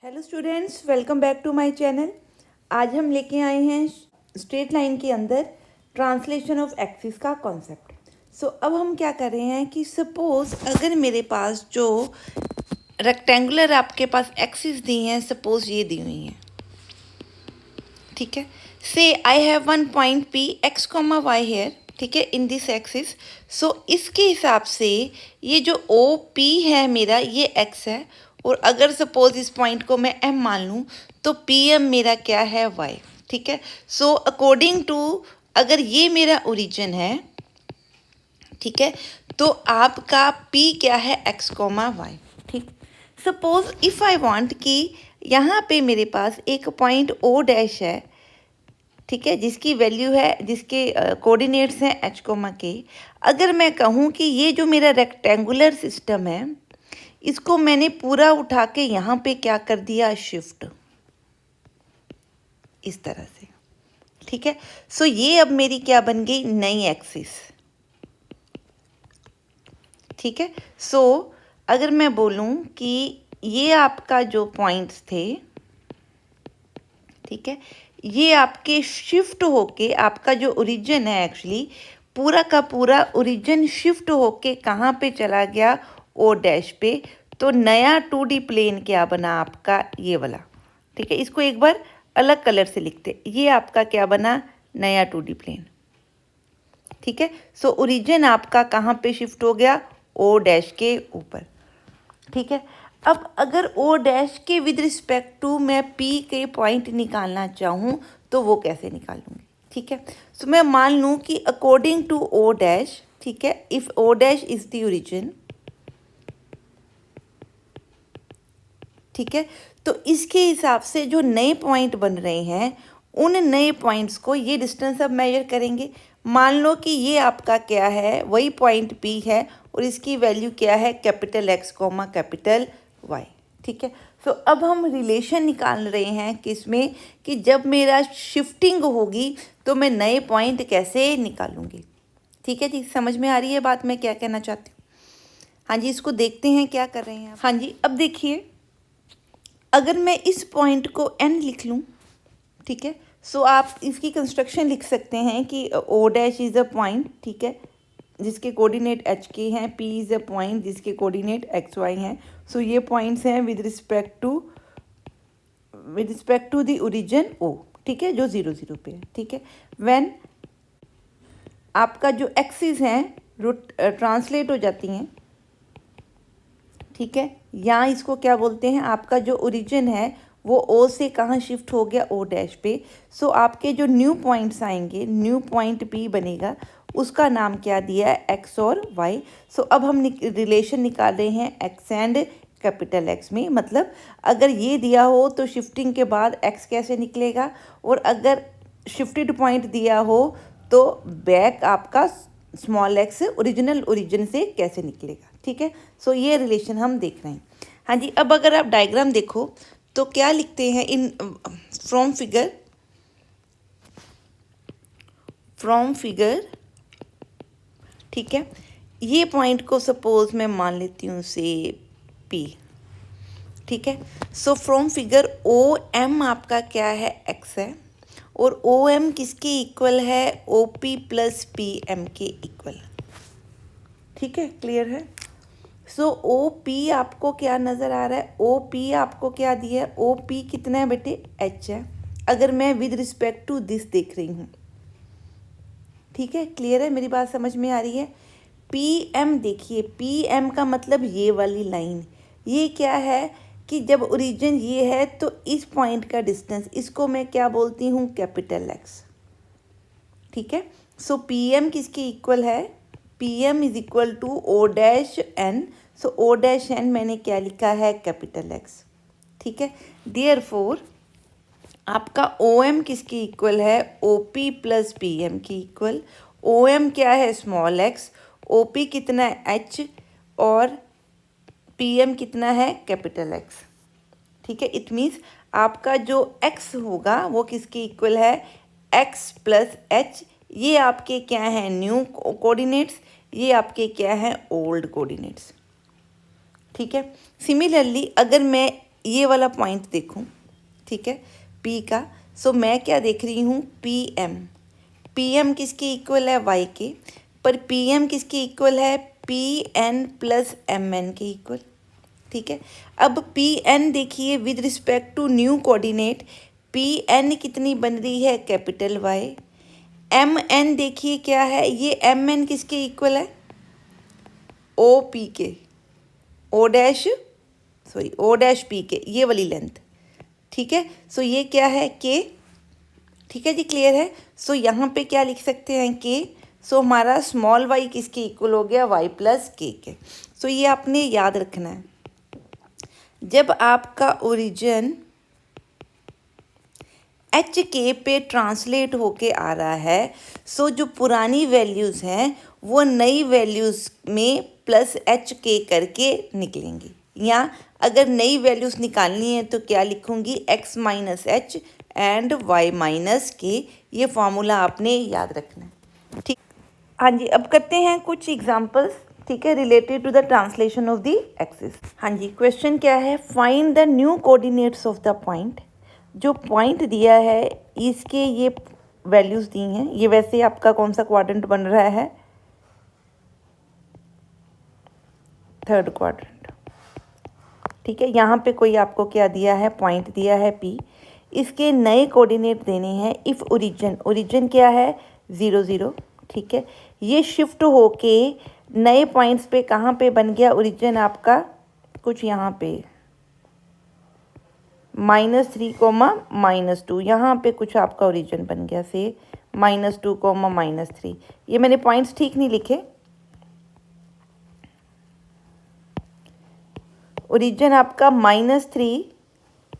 Hello students, welcome back to my channel. आज हम लेके आए हैं स्ट्रेट लाइन के अंदर ट्रांसलेशन ऑफ एक्सिस का कॉन्सेप्ट। अब हम क्या कर रहे हैं कि सपोज अगर मेरे पास जो रेक्टेंगुलर आपके पास एक्सिस दी हैं, सपोज ये दी हुई हैं, ठीक है। Say I have one point P X comma Y here, ठीक है, इन दिस एक्सिस। इसके हिसाब से ये जो ओ पी है मेरा, ये एक्स है, और अगर सपोज इस पॉइंट को मैं एम मान लूँ तो पी एम मेरा क्या है, वाई, ठीक है। अकॉर्डिंग टू, अगर ये मेरा ओरिजिन है, ठीक है, तो आपका पी क्या है, एक्स कॉमा वाई, ठीक। सपोज इफ़ आई वांट कि यहाँ पे मेरे पास एक पॉइंट ओ डैश है, ठीक है, जिसकी वैल्यू है, जिसके कोऑर्डिनेट्स हैं एच कोमा के। अगर मैं कहूँ कि ये जो मेरा रेक्टेंगुलर सिस्टम है, इसको मैंने पूरा उठा के यहाँ पे क्या कर दिया, शिफ्ट, इस तरह से, ठीक है। ये अब मेरी क्या बन गई, नई एक्सिस, ठीक है। अगर मैं बोलूँ कि ये आपका जो पॉइंट्स थे, ठीक है, ये आपके शिफ्ट होके, आपका जो ओरिजिन है एक्चुअली पूरा का पूरा ओरिजिन शिफ्ट होके कहाँ पे चला गया, ओ डैश पे। तो नया 2D प्लेन क्या बना आपका, ये वाला, ठीक है। इसको एक बार अलग कलर से लिखते, ये आपका क्या बना, नया 2D प्लेन, ठीक है। ओरिजिन आपका कहाँ पे शिफ्ट हो गया, ओ डैश के ऊपर, ठीक है। अब अगर ओ डैश के विद रिस्पेक्ट टू मैं पी के पॉइंट निकालना चाहूँ तो वो कैसे निकालूंगी, ठीक है। मैं मान लूँ कि अकॉर्डिंग टू ओ डैश, ठीक है, if O dash is the origin, ठीक है, तो इसके हिसाब से जो नए पॉइंट बन रहे हैं, उन नए पॉइंट्स को ये डिस्टेंस अब मेजर करेंगे। मान लो कि ये आपका क्या है, वही पॉइंट पी है, और इसकी वैल्यू क्या है, capital X comma capital Y, ठीक है। अब हम रिलेशन निकाल रहे हैं किसमें, कि जब मेरा शिफ्टिंग होगी तो मैं नए पॉइंट कैसे निकालूंगी, ठीक है जी। समझ में आ रही है बात, मैं क्या कहना चाहती हूँ। हाँ जी, इसको देखते हैं क्या कर रहे हैं। हाँ जी, अब देखिए, अगर मैं इस पॉइंट को एन लिख लूँ, ठीक है, आप इसकी कंस्ट्रक्शन लिख सकते हैं कि O dash is a point, ठीक है, जिसके कोऑर्डिनेट एच के हैं, पी इज़ अ पॉइंट जिसके कोऑर्डिनेट एक्स वाई हैं। ये पॉइंट्स हैं with respect to the origin O, ठीक है, जो 0 0 पे है, ठीक है। व्हेन आपका जो एक्सिस हैं ट्रांसलेट हो जाती हैं, ठीक है, यहाँ इसको क्या बोलते हैं, आपका जो ओरिजिन है वो ओ से कहाँ शिफ्ट हो गया, ओ डैश पे। आपके जो न्यू पॉइंट्स आएंगे, न्यू पॉइंट पी बनेगा, उसका नाम क्या दिया है, एक्स और वाई। अब हम रिलेशन निकाल रहे हैं एक्स एंड कैपिटल एक्स में। मतलब अगर ये दिया हो तो शिफ्टिंग के बाद एक्स कैसे निकलेगा, और अगर शिफ्टेड पॉइंट दिया हो तो बैक आपका स्मॉल एक्स ओरिजिनल ओरिजिन से कैसे निकलेगा, ठीक है। ये रिलेशन हम देख रहे हैं। हाँ जी, अब अगर आप डायग्राम देखो तो क्या लिखते हैं, इन फ्रॉम फिगर, ठीक है। ये पॉइंट को सपोज मैं मान लेती हूँ से पी, ठीक है। फ्रॉम फिगर ओ एम आपका क्या है, एक्स है, और ओ एम किसके इक्वल है, O P plus P M के इक्वल, ठीक है, क्लियर है। ओ पी आपको क्या नज़र आ रहा है, ओ पी आपको क्या दिया है, ओ पी कितना है बेटे, एच है, अगर मैं विद रिस्पेक्ट टू दिस देख रही हूँ, ठीक है, क्लियर है, मेरी बात समझ में आ रही है। पी एम देखिए, पी एम का मतलब ये वाली लाइन, ये क्या है कि जब ओरिजिन ये है तो इस पॉइंट का डिस्टेंस, इसको मैं क्या बोलती हूँ, कैपिटल एक्स, ठीक है। पी एम किसके इक्वल है, P M is equal to O dash N. O dash N मैंने क्या लिखा है, कैपिटल एक्स, ठीक है। देयरफॉर आपका ओ एम किसकी इक्वल है, O P plus P M की इक्वल। ओ एम क्या है, स्मॉल एक्स, ओ पी कितना है, एच, और पी एम कितना है, कैपिटल एक्स, ठीक है। इट मीन्स आपका जो एक्स होगा वो किसके इक्वल है, एक्स प्लस एच। ये आपके क्या हैं, न्यू कोऑर्डिनेट्स, ये आपके क्या हैं, ओल्ड कोऑर्डिनेट्स, ठीक है। सिमिलरली अगर मैं ये वाला पॉइंट देखूं, ठीक है, P का। सो मैं क्या देख रही हूँ, PM किसके इक्वल है, y के, पर PM किसके इक्वल है, PN प्लस MN के इक्वल, ठीक है। अब PN देखिए with respect to new coordinate, PN कितनी बन रही है, कैपिटल Y। MN देखिए क्या है, ये MN किसके इक्वल है, OP के, O डैश P के, ये वाली लेंथ, ठीक है। सो ये क्या है, K, ठीक है जी, क्लियर है। सो यहाँ पे क्या लिख सकते हैं, K। सो हमारा स्मॉल y किसके इक्वल हो गया, y प्लस K के। सो ये आपने याद रखना है, जब आपका ओरिजिन एच के पे ट्रांसलेट होके आ रहा है, सो जो पुरानी वैल्यूज़ हैं वो नई वैल्यूज़ में प्लस एच के करके निकलेंगी, या अगर नई वैल्यूज़ निकालनी है तो क्या लिखूंगी, x minus H and y minus के। ये फॉर्मूला आपने याद रखना है, ठीक। हाँ जी, अब करते हैं कुछ एग्जांपल्स, ठीक है, related to the translation of the axis. हाँ जी, क्वेश्चन क्या है, find the new coordinates of the point. जो पॉइंट दिया है इसके ये वैल्यूज़ दी हैं। ये वैसे आपका कौन सा क्वाड्रेंट बन रहा है, थर्ड क्वाड्रेंट, ठीक है। यहाँ पे कोई आपको क्या दिया है, पॉइंट दिया है P। इसके नए कोऑर्डिनेट देने हैं इफ़ ओरिजिन क्या है, 0 0, ठीक है। ये शिफ्ट होके नए पॉइंट्स पे कहाँ पे बन गया ओरिजिन आपका, कुछ यहाँ पे -3, -2, यहाँ पे कुछ आपका ओरिजिन बन गया, से -2, -3। ये मैंने पॉइंट्स ठीक नहीं लिखे, ओरिजिन आपका -3,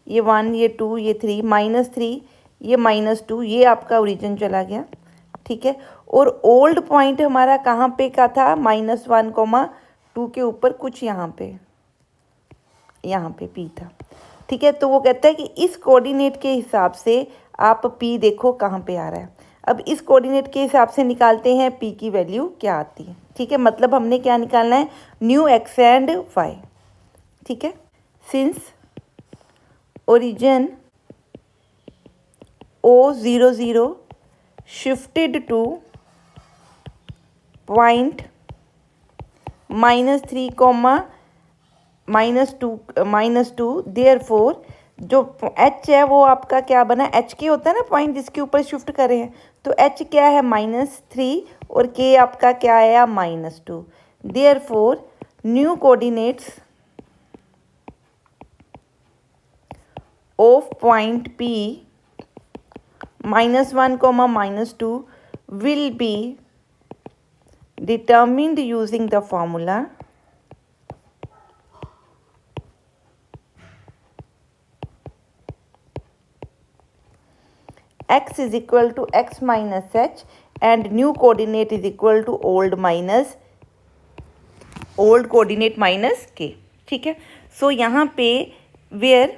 ये 1, ये 2, ये 3, -3, ये -2, ये आपका ओरिजिन चला गया, ठीक है। और ओल्ड पॉइंट हमारा कहाँ पे का था, -1, 2 के ऊपर कुछ यहाँ पे P था, ठीक है। तो वो कहता है कि इस कोऑर्डिनेट के हिसाब से आप P देखो कहाँ पे आ रहा है। अब इस कोऑर्डिनेट के हिसाब से निकालते हैं P की वैल्यू क्या आती है, ठीक है। मतलब हमने क्या निकालना है, न्यू x एंड y, ठीक है। Since origin O0 0 shifted to point -3, -2, therefore जो h है वो आपका क्या बना, h के होता है ना पॉइंट जिसके ऊपर शिफ्ट कर रहे हैं, तो h क्या है, -3, और k आपका क्या आया, -2। Therefore new coordinates of point P -1, -2 will be determined using the formula x is equal to x minus h and new coordinate is equal to old coordinate minus k, ठीक है। सो यहाँ पे वेयर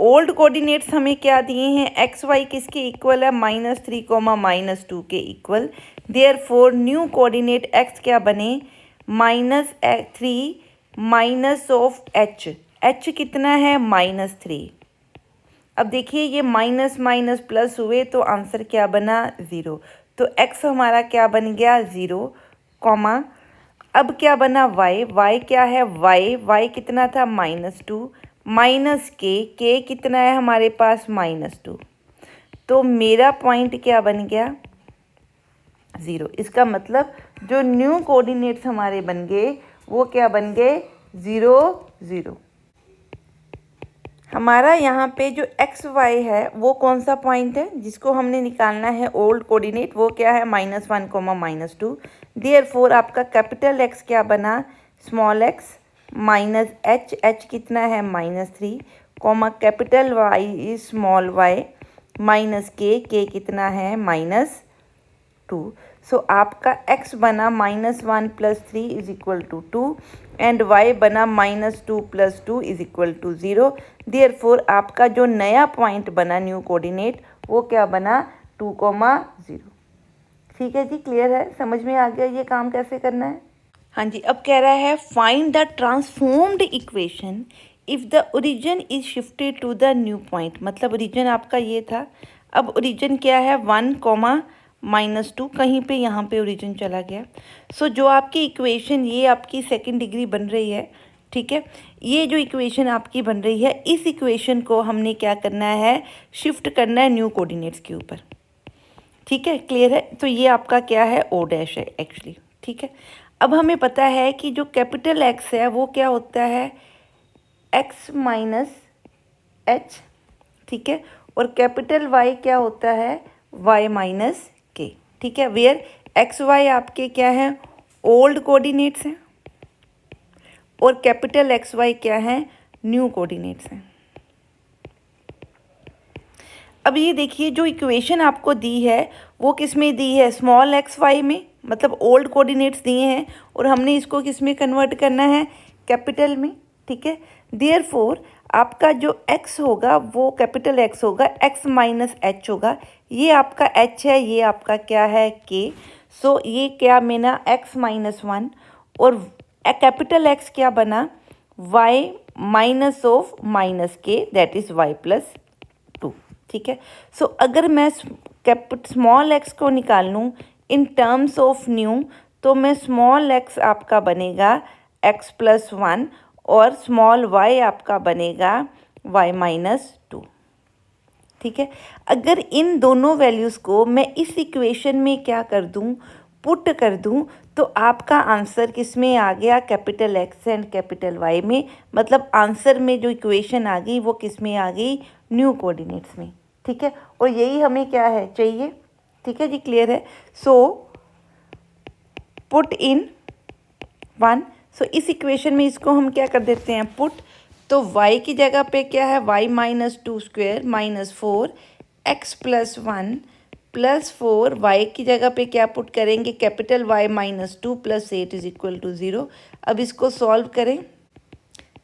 ओल्ड कोऑर्डिनेट्स हमें क्या दिए हैं, x Y किसके equal है, -3, -2 के equal. Therefore new coordinate x क्या बने, -3 माइनस ऑफ एच कितना है, -3। अब देखिए ये माइनस माइनस प्लस हुए तो आंसर क्या बना, 0। तो x हमारा क्या बन गया, 0, कॉमा। अब क्या बना, y क्या है, y कितना था, -2, माइनस के कितना है हमारे पास, -2। तो मेरा पॉइंट क्या बन गया, 0। इसका मतलब जो न्यू कोऑर्डिनेट्स हमारे बन गए वो क्या बन गए, 0 0। हमारा यहाँ पे जो एक्स वाई है वो कौन सा पॉइंट है जिसको हमने निकालना है ओल्ड कोऑर्डिनेट, वो क्या है, -1, -2। देयरफॉर आपका कैपिटल एक्स क्या बना, स्मॉल एक्स, माइनस एच कितना है, -3, comma capital Y small Y, minus K कितना है, -2। सो आपका x बना -1 + 3 = 2 एंड y बना -2 + 2 = 0। देयरफॉर आपका जो नया पॉइंट बना न्यू कोऑर्डिनेट वो क्या बना, 2, 0। ठीक है जी, क्लियर है, समझ में आ गया ये काम कैसे करना है। हाँ जी, अब कह रहा है find the transformed equation if the origin is shifted to the new point, मतलब ओरिजिन आपका ये था, अब ओरिजिन क्या है 1, -2, कहीं पे यहाँ पे ओरिजिन चला गया। सो जो आपकी इक्वेशन ये आपकी सेकंड डिग्री बन रही है, ठीक है, ये जो इक्वेशन आपकी बन रही है, इस इक्वेशन को हमने क्या करना है, शिफ्ट करना है न्यू कोऑर्डिनेट्स के ऊपर। ठीक है, क्लियर है। तो ये आपका क्या है, ओ डैश है एक्चुअली। ठीक है, अब हमें पता है कि जो कैपिटल एक्स है वो क्या होता है, एक्स माइनस एच। ठीक है, और कैपिटल वाई क्या होता है, वाई माइनस के। ठीक है, वेयर एक्स वाई आपके क्या है, ओल्ड कोऑर्डिनेट्स हैं, और कैपिटल एक्स वाई क्या है, न्यू कोऑर्डिनेट्स हैं। अब ये देखिए जो इक्वेशन आपको दी है वो किस में दी है, स्मॉल एक्स वाई में, मतलब ओल्ड कोऑर्डिनेट्स दिए हैं, और हमने इसको किस में कन्वर्ट करना है, कैपिटल में। ठीक है, देयरफॉर आपका जो x होगा वो कैपिटल X होगा, x माइनस एच होगा। ये आपका h है, ये आपका क्या है, k। सो ये क्या बना, x -1, और कैपिटल X क्या बना, y minus of minus k, that is y plus 2। ठीक है, सो अगर मैं स्मॉल x को निकाल लूँ इन टर्म्स ऑफ न्यू, तो मैं स्मॉल x आपका बनेगा x +1, और स्मॉल y आपका बनेगा y -2। ठीक है, अगर इन दोनों वैल्यूज़ को मैं इस इक्वेशन में क्या कर दूं, पुट कर दूं, तो आपका आंसर किस में आ गया, capital X and capital Y में। मतलब आंसर में जो इक्वेशन आ गई वो किस में आ गई, न्यू कोऑर्डिनेट्स में। ठीक है, और यही हमें क्या है, चाहिए। ठीक है जी, क्लियर है। सो पुट इन 1, सो इस इक्वेशन में इसको हम क्या कर देते हैं, पुट। तो y की जगह पे क्या है, y -2 स्क्वेयर -4 x +1 +4, y की जगह पे क्या पुट करेंगे, कैपिटल Y -2 + 8 = 0। अब इसको सॉल्व करें।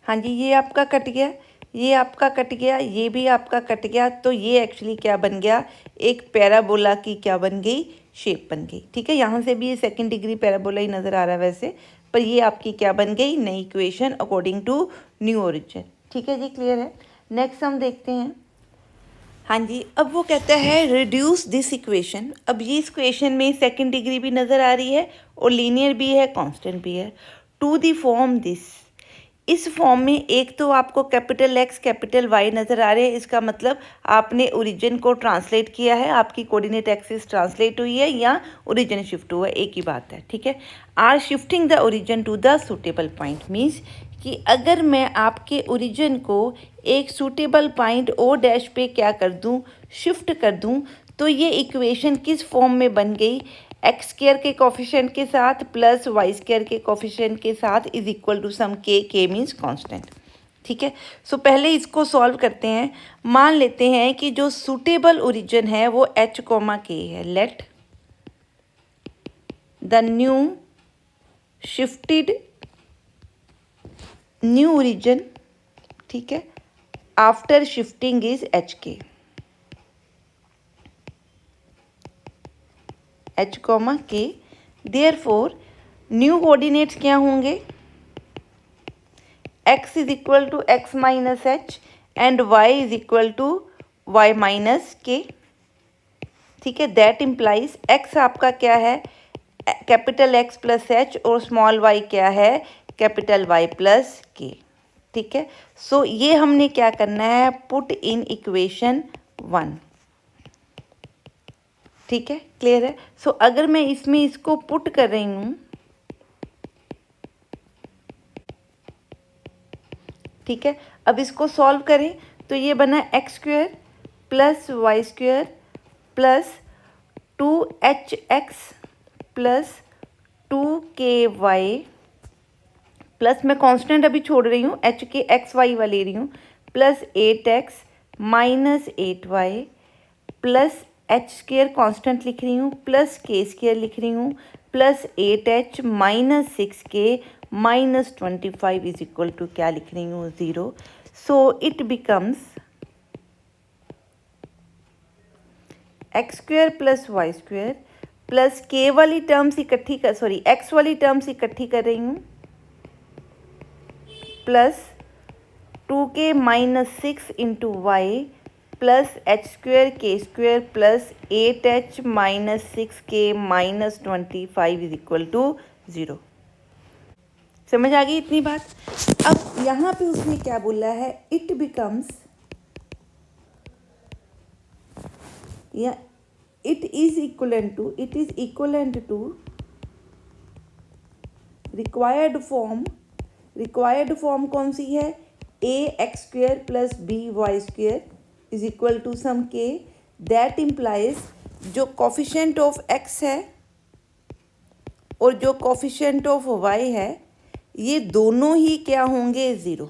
हाँ जी, ये आपका कट गया, ये आपका कट गया, ये भी आपका कट गया। तो ये एक्चुअली क्या बन गया, एक पैराबोला की क्या बन गई, शेप बन गई। ठीक है, यहाँ से भी ये सेकंड डिग्री पैराबोला ही नज़र आ रहा है वैसे, पर ये आपकी क्या बन गई, नई equation according to new origin. ठीक है जी, क्लियर है। नेक्स्ट हम देखते हैं। हाँ जी, अब वो कहता है रिड्यूस दिस इक्वेशन। अब ये इस इक्वेशन में सेकंड डिग्री भी नज़र आ रही है और लीनियर भी है, कांस्टेंट भी है, टू द फॉर्म दिस। इस फॉर्म में एक तो आपको कैपिटल X कैपिटल Y नज़र आ रहे हैं, इसका मतलब आपने ओरिजिन को ट्रांसलेट किया है, आपकी कोऑर्डिनेट एक्सिस ट्रांसलेट हुई है या ओरिजिन शिफ्ट हुआ है, एक ही बात है। ठीक है, are shifting the origin to the suitable point means कि अगर मैं आपके ओरिजिन को एक सूटेबल पॉइंट ओ डैश पे क्या कर दूं, शिफ्ट कर दूं, तो ये इक्वेशन किस फॉर्म में बन गई, एक्स स्क्वायर के कोफिशिएंट के साथ प्लस वाई स्क्वायर के कोफिशिएंट के साथ इज इक्वल टू सम के मीन्स कांस्टेंट। ठीक है, सो पहले इसको सॉल्व करते हैं। मान लेते हैं कि जो सूटेबल ओरिजिन है वो h, k है। Let the new shifted new origin, ठीक है, after shifting is h, k। Therefore new coordinates क्या होंगे, x is equal to x minus H and y is equal to y minus K. ठीक है, that implies x आपका क्या है, capital X plus H, और स्मॉल y क्या है, कैपिटल Y प्लस के। ठीक है, सो ये हमने क्या करना है, पुट इन इक्वेशन 1। ठीक है, क्लियर है। सो अगर मैं इसमें इसको पुट कर रही हूँ, ठीक है, अब इसको सॉल्व करें तो ये बना x square plus Y square plus 2hx plus 2ky plus, मैं कांस्टेंट अभी छोड़ रही हूँ, h के एक्स वाई वाले ले रही हूँ, plus 8x minus 8y plus H square constant लिख रही हूँ, प्लस के स्क्वेयर लिख रही हूँ, plus 8h minus 6k minus 25 is equal to क्या लिख रही हूँ, 0। So it becomes X square plus Y square plus K वाली टर्म्स इकट्ठी कर, सॉरी एक्स वाली टर्म्स इकट्ठी कर रही हूँ, plus 2k minus 6 into Y plus H square K square plus 8h minus 6k minus 25 is equal to 0। समझ आ गई इतनी बात। अब यहाँ पे उसने क्या बोला है, इट बिकम्स या it is equivalent to required form कौन सी है, A X square plus B Y square is equal to some K. That implies जो कोफिशिएंट ऑफ एक्स है और जो कोफिशिएंट ऑफ वाई है ये दोनों ही क्या होंगे, 0।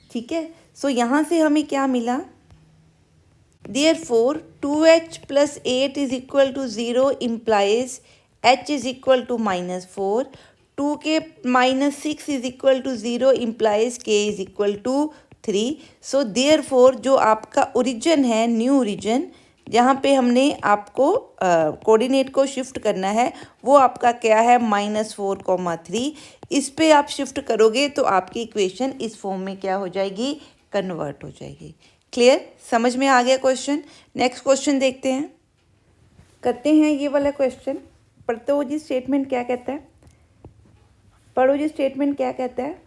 ठीक है, सो यहाँ से हमें क्या मिला, therefore 2h plus 8 is equal to 0 implies h is equal to -4, 2k minus 6 is equal to 0 implies k is equal to 3। so therefore जो आपका ओरिजिन है, न्यू ओरिजिन, जहाँ पे हमने आपको कोऑर्डिनेट को शिफ्ट करना है, वो आपका क्या है, -4, 3। इस पे आप शिफ्ट करोगे तो आपकी इक्वेशन इस फॉर्म में क्या हो जाएगी, कन्वर्ट हो जाएगी। क्लियर, समझ में आ गया क्वेश्चन। नेक्स्ट क्वेश्चन देखते हैं, करते हैं ये वाला क्वेश्चन। पढ़ते हो जी स्टेटमेंट क्या कहता है, पढ़ो जी स्टेटमेंट क्या कहता है।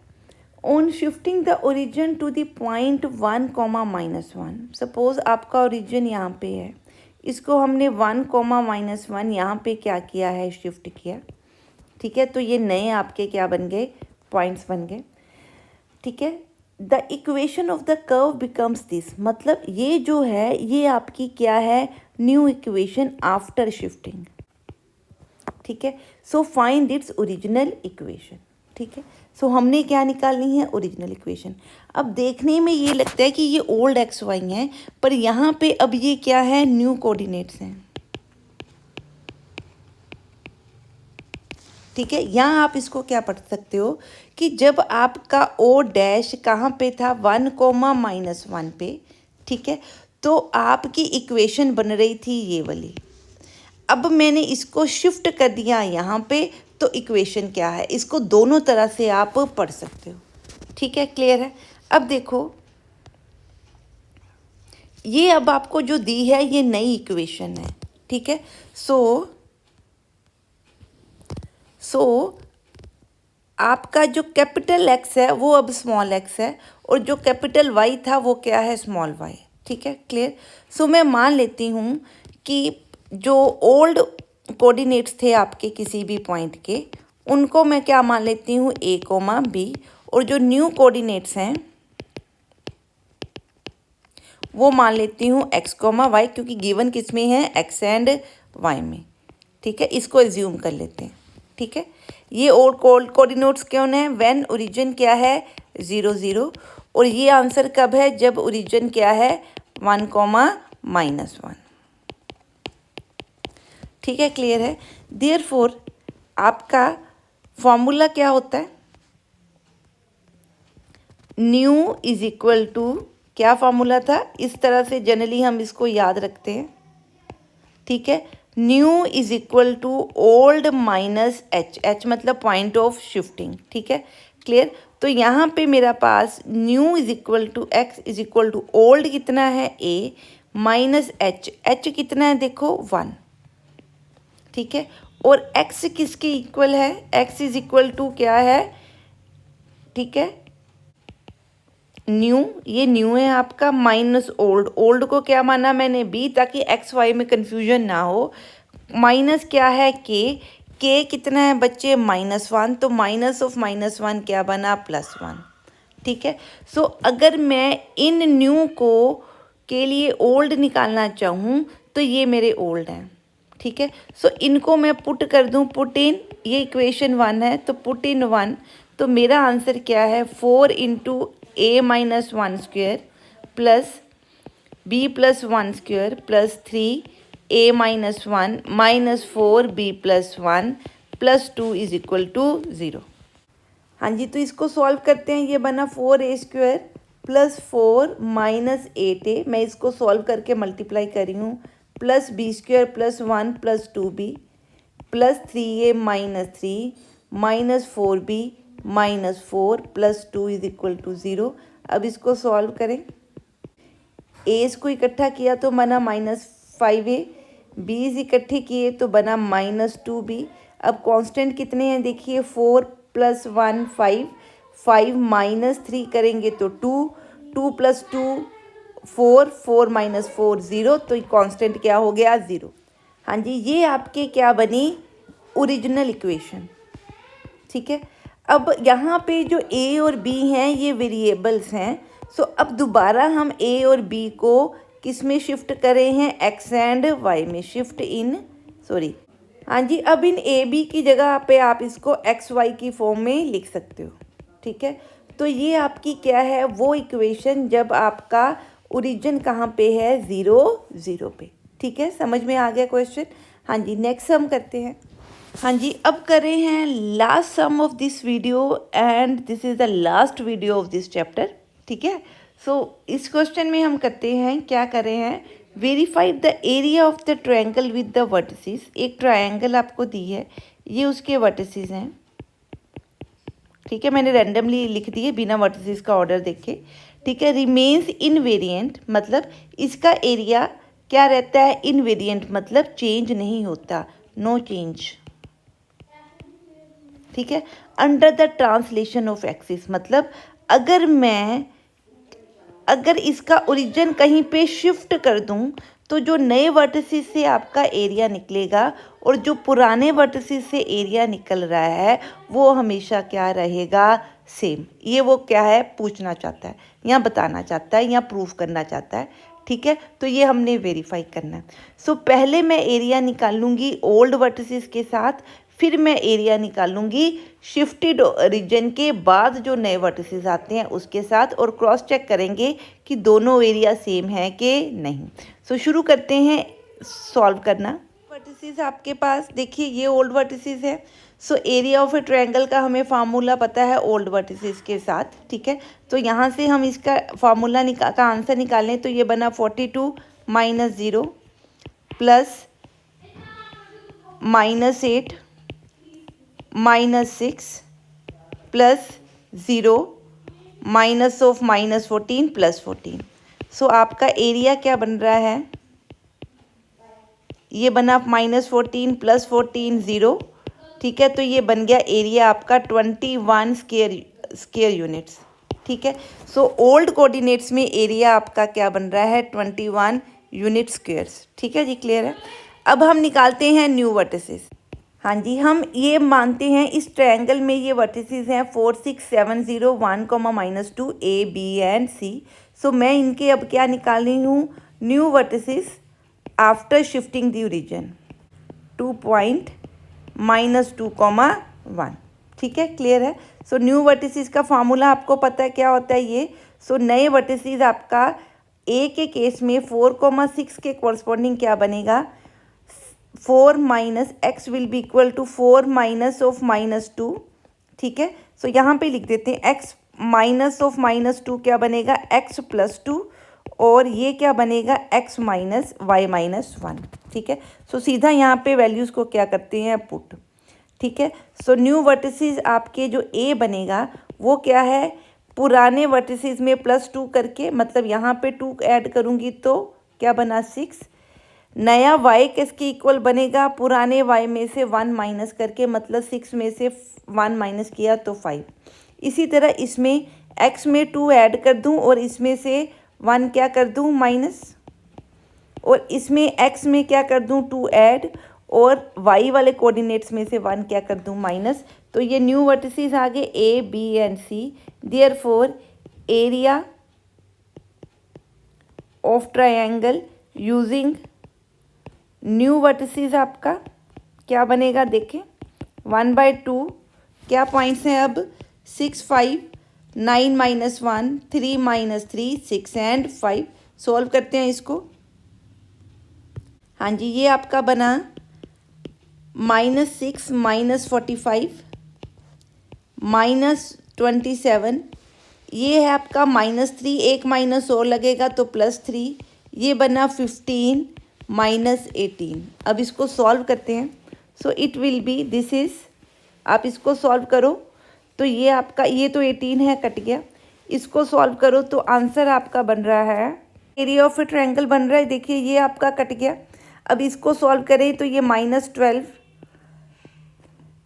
On shifting the origin to the point 1, -1, suppose आपका ओरिजिन यहाँ पे है, इसको हमने 1, -1 यहाँ पे क्या किया है, शिफ्ट किया। ठीक है, तो ये नए आपके क्या बन गए, पॉइंट्स बन गए। ठीक है, the equation of the curve becomes this, मतलब ये जो है ये आपकी क्या है, न्यू इक्वेशन आफ्टर शिफ्टिंग। ठीक है, so find its original equation. ठीक है, सो हमने क्या निकालनी है, ओरिजिनल इक्वेशन। अब देखने में ये लगता है कि ये ओल्ड एक्स वाई है, पर यहाँ पे अब ये क्या है, न्यू कोऑर्डिनेट्स हैं। ठीक है, यहाँ आप इसको क्या पढ़ सकते हो कि जब आपका ओ डैश कहाँ पे था, 1, -1 पे। ठीक है, तो आपकी इक्वेशन बन रही थी ये वाली। अब मैंने इसको शिफ्ट कर दिया यहाँ पे, तो इक्वेशन क्या है, इसको दोनों तरह से आप पढ़ सकते हो। ठीक है, क्लियर है। अब देखो ये अब आपको जो दी है ये नई इक्वेशन है। ठीक है, सो आपका जो कैपिटल एक्स है वो अब स्मॉल एक्स है, और जो कैपिटल वाई था वो क्या है, स्मॉल वाई। ठीक है, क्लियर। सो मैं मान लेती हूँ कि जो ओल्ड कोऑर्डिनेट्स थे आपके किसी भी पॉइंट के, उनको मैं क्या मान लेती हूँ, a, b, और जो न्यू कोऑर्डिनेट्स हैं वो मान लेती हूँ x, y, क्योंकि गिवन किस में है, x एंड y में। ठीक है, इसको एज्यूम कर लेते हैं। ठीक है, ये और कोऑर्डिनेट्स कौन है, व्हेन ओरिजिन क्या है, 0, 0, और ये आंसर कब है, जब ओरिजिन क्या है, 1, -1। ठीक है, क्लियर है। देयरफॉर आपका फॉर्मूला क्या होता है, न्यू इज इक्वल टू, क्या फॉर्मूला था, इस तरह से जनरली हम इसको याद रखते हैं। ठीक है, new is equal to old minus H, H मतलब पॉइंट ऑफ शिफ्टिंग। ठीक है, क्लियर। तो यहाँ पे मेरा पास new is equal to X is equal to old कितना है, ए, माइनस एच, एच कितना है, देखो 1। ठीक है, और x किसके इक्वल है, x इज इक्वल टू क्या है, ठीक है, न्यू, ये न्यू है आपका, माइनस ओल्ड, ओल्ड को क्या माना मैंने, b, ताकि x y में कंफ्यूजन ना हो। माइनस क्या है, k कितना है बच्चे, -1, तो माइनस ऑफ -1 क्या बना, +1। ठीक है, सो अगर मैं इन न्यू को के लिए ओल्ड निकालना चाहूँ तो ये मेरे ओल्ड हैं। ठीक है, सो इनको मैं पुट कर दूं, पुट इन, ये इक्वेशन 1 है तो पुट इन 1, तो मेरा आंसर क्या है, 4 into a - 1 square plus b + 1 square plus 3a - 1 - 4b + 1 + 2 is equal to 0। हाँ जी, तो इसको सॉल्व करते हैं। ये बना 4a square plus 4 minus 8a, मैं इसको सॉल्व करके मल्टीप्लाई कर रही हूँ, plus b square plus 1 plus 2b plus 3a - 3 minus 4b -4 + 2 = 0। अब इसको सॉल्व करें। एज को इकट्ठा किया तो बना -5a, बीज इकट्ठे किए तो बना -2b। अब कांस्टेंट कितने हैं देखिए, 4 + 1 5, 5 - 3 करेंगे तो 2, 2 + 2 4, 4 - 4 0, तो कांस्टेंट क्या हो गया, 0। हाँ जी, ये आपके क्या बनी, ओरिजिनल इक्वेशन। ठीक है, अब यहाँ पे जो a और b हैं ये वेरिएबल्स हैं। सो अब दोबारा हम a और b को किस में शिफ्ट करें हैं, x एंड y में शिफ्ट इन, सॉरी, हाँ जी, अब इन a b की जगह पे आप इसको x y की फॉर्म में लिख सकते हो। ठीक है, तो ये आपकी क्या है, वो इक्वेशन जब आपका ओरिजिन कहाँ पे है, 0 0 पे। ठीक है, समझ में आ गया क्वेश्चन। हाँ जी, नेक्स्ट हम करते हैं। हाँ जी, अब कर रहे हैं last sum of this video and this is the last video of this chapter. ठीक है, सो इस क्वेश्चन में हम करते हैं, क्या कर रहे हैं, verify the area of the triangle with the vertices. एक ट्रायंगल आपको दी है, ये उसके वर्टिसेस हैं। ठीक है, मैंने रैंडमली लिख दिए बिना वर्टिसेस का ऑर्डर देखे। ठीक है, रिमेन्स इनवेरिएंट मतलब इसका एरिया क्या रहता है, इनवेरिएंट मतलब चेंज नहीं होता, नो चेंज। ठीक है, under the translation of axis मतलब अगर इसका ओरिजिन कहीं पे शिफ्ट कर दूं तो जो नए वर्टिसेस से आपका एरिया निकलेगा और जो पुराने वर्टिसेस से एरिया निकल रहा है वो हमेशा क्या रहेगा, सेम। ये वो क्या है, पूछना चाहता है या बताना चाहता है या प्रूफ करना चाहता है। ठीक है, तो ये हमने वेरीफाई करना है। सो पहले मैं एरिया निकालूंगी ओल्ड वर्टिसेस के साथ, फिर मैं एरिया निकालूंगी शिफ्टेड रीजन के बाद जो नए वर्टिसेस आते हैं उसके साथ, और क्रॉस चेक करेंगे कि दोनों एरिया सेम है कि नहीं। सो शुरू करते हैं सॉल्व करना। वर्टिसेस आपके पास देखिए, ये ओल्ड वर्टिसेस है। So area of A triangle का हमें फार्मूला पता है ओल्ड वर्टिसेस के साथ। ठीक है, तो यहाँ से हम इसका फार्मूला का आंसर निकालें तो ये बना 42 - 0 plus -8 -6 plus 0 minus of -14 plus 14। सो आपका एरिया क्या बन रहा है, ये बना -14 प्लस 14 0। ठीक है, तो ये बन गया एरिया आपका 21 स्क्वायर यूनिट्स। ठीक है, सो ओल्ड कोऑर्डिनेट्स में एरिया आपका क्या बन रहा है, 21 यूनिट स्क्वायर्स। ठीक है जी, क्लियर है। अब हम निकालते हैं न्यू वर्टिसेस। हाँ जी, हम ये मानते हैं इस ट्रायंगल में ये वर्टिसेस हैं 4 6 7 0 1, -2 A B एंड C। सो मैं इनके अब क्या निकाल रही हूँ, new vertices after shifting the origin 2 point -2, 1। ठीक है, क्लियर है। सो न्यू वर्टिसेस का फार्मूला आपको पता है क्या होता है ये। सो नए वर्टिसेस आपका A के केस में 4, 6 के कॉरस्पॉन्डिंग क्या बनेगा, 4 - x will be equal to 4 minus of -2। ठीक है, सो यहाँ पे लिख देते हैं x माइनस ऑफ -2 क्या बनेगा, x + 2, और ये क्या बनेगा, x - y - 1। ठीक है, सो सीधा यहाँ पे वैल्यूज़ को क्या करते हैं, पुट। ठीक है, सो न्यू वर्टिसेस आपके जो a बनेगा वो क्या है, पुराने वर्टिसेस में +2 करके, मतलब यहाँ पे 2 ऐड करूँगी तो क्या बना 6। नया y किसके इक्वल बनेगा, पुराने y में से 1 माइनस करके, मतलब 6 में से 1 माइनस किया तो 5। इसी तरह इसमें x में 2 ऐड कर दूं और इसमें से 1 क्या कर दूं, माइनस, और इसमें x में क्या कर दूं, 2 ऐड, और y वाले कोऑर्डिनेट्स में से 1 क्या कर दूं, माइनस। तो ये न्यू वर्टिसेस आ गए A B and C। Therefore area of triangle using new vertices आपका क्या बनेगा, देखें 1/2 क्या पॉइंट्स हैं अब, 6 5 9 -1 3 - 3 6 एंड 5। सॉल्व करते हैं इसको। हाँ जी, ये आपका बना -6 -45 -27, ये है आपका -3, एक माइनस और लगेगा तो +3, ये बना 15 -18। अब इसको सॉल्व करते हैं। So it will be, this is, आप इसको सॉल्व करो तो ये आपका, ये तो 18 है, कट गया। इसको सॉल्व करो तो आंसर आपका बन रहा है, एरिया ऑफ ए ट्रायंगल बन रहा है, देखिए ये आपका कट गया। अब इसको सॉल्व करें तो ये -12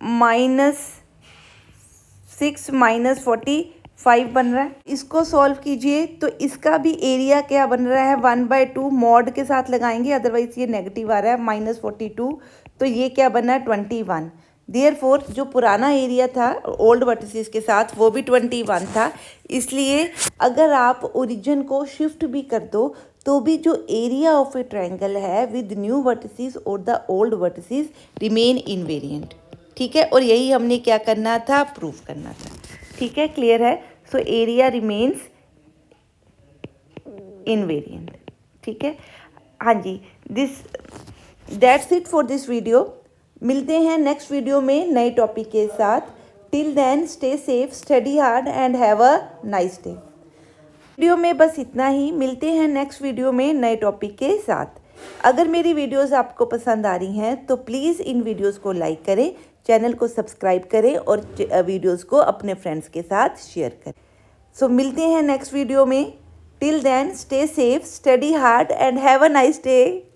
-6 -45 बन रहा है। इसको सॉल्व कीजिए तो इसका भी एरिया क्या बन रहा है, 1/2 मॉड के साथ लगाएंगे, अदरवाइज ये नेगेटिव आ रहा है, -42, तो ये क्या बना है, 21। देयरफॉर जो पुराना एरिया था ओल्ड वर्टिसेस के साथ वो भी 21 था। इसलिए अगर आप ओरिजिन को शिफ्ट भी कर दो तो भी जो एरिया ऑफ ए ट्रायंगल है विद न्यू वर्टिसेस और the old vertices remain invariant. ठीक है, और यही हमने क्या करना था, प्रूव करना था। ठीक है, क्लियर है। So area remains invariant. ठीक है, हाँ जी, that's it for this video. मिलते हैं नेक्स्ट वीडियो में नए टॉपिक के साथ। Till then stay safe, study hard and have a nice day. Video में बस इतना ही, मिलते हैं नेक्स्ट वीडियो में नए टॉपिक के साथ। अगर मेरी वीडियोस आपको पसंद आ रही हैं तो प्लीज़ इन वीडियोस को लाइक करें, चैनल को सब्सक्राइब करें और वीडियोस को अपने फ्रेंड्स के साथ शेयर करें। सो मिलते हैं नेक्स्ट वीडियो में। Till then stay safe, study hard and have a nice day.